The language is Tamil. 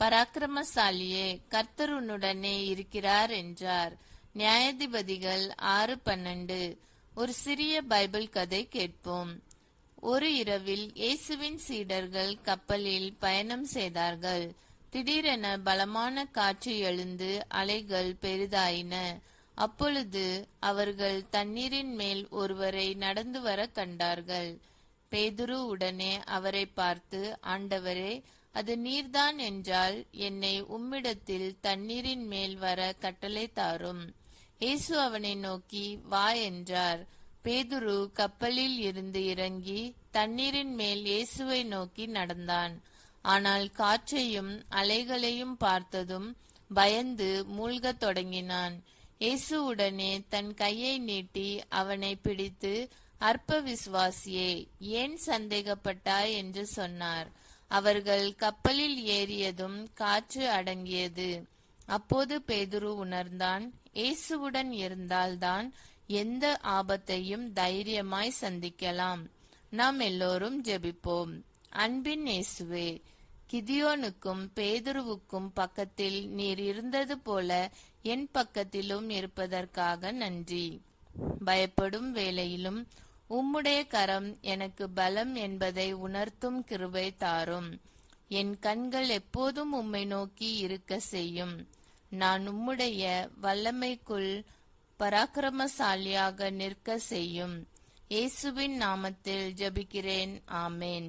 பராக்கிரமசாலியே, கர்த்தர் உன்னுடனே இருக்கிறார் என்றார். நியாயாதிபதிகள் 6:12. ஒரு சிறிய பைபிள் கதை கேட்போம். ஒரு இரவில் இயேசுவின் சீடர்கள் கப்பலில் பயணம் செய்தார்கள். திடீரென பலமான காற்று எழுந்து அலைகள் பெரிதாயின. அப்பொழுது அவர்கள் தண்ணீரின் மேல் ஒருவரை நடந்து வர கண்டார்கள். பேதுரு உடனே அவரை பார்த்து, ஆண்டவரே, அது நீர்தான் என்றால் என்னை உம்மிடத்தில் தண்ணீரின் மேல் வர கட்டளை தாரும். இயேசு அவனை நோக்கி, வா என்றார். பேதுரு கப்பலில் இருந்து இறங்கி தண்ணீரின் மேல் இயேசுவை நோக்கி நடந்தான். ஆனால் காற்றையும் அலைகளையும் பார்த்ததும் பயந்து மூழ்கத் தொடங்கினான். இயேசு உடனே தன் கையை நீட்டி அவனை பிடித்து, அற்ப விசுவாசியே, ஏன் சந்தேகப்பட்டாய் என்று சொன்னார். அவர்கள் கப்பலில் ஏறியதும் காற்று அடங்கியது. அப்போது பேதுரு உணர்ந்தான், இயேசுவுடன் இருந்தால்தான் எந்த ஆபத்தையும் தைரியமாய் சந்திக்கலாம். நாம் எல்லோரும் ஜெபிப்போம். அன்பின் இயேசுவே, கிதியோனுக்கும் பேதுருவுக்கும் பக்கத்தில் நீர் இருந்தது போல என் பக்கத்திலும் இருப்பதற்காக நன்றி. பயப்படும் வேளையிலும் உம்முடைய கரம் எனக்கு பலம் என்பதை உணர்த்தும் கிருபை தாரும். என் கண்கள் எப்போதும் உம்மை நோக்கி இருக்க செய்யும். நான் உம்முடைய வல்லமைக்குள் பராக்கிரமசாலியாக நிற்க செய்யும். இயேசுவின் நாமத்தில் ஜெபிக்கிறேன். ஆமேன்.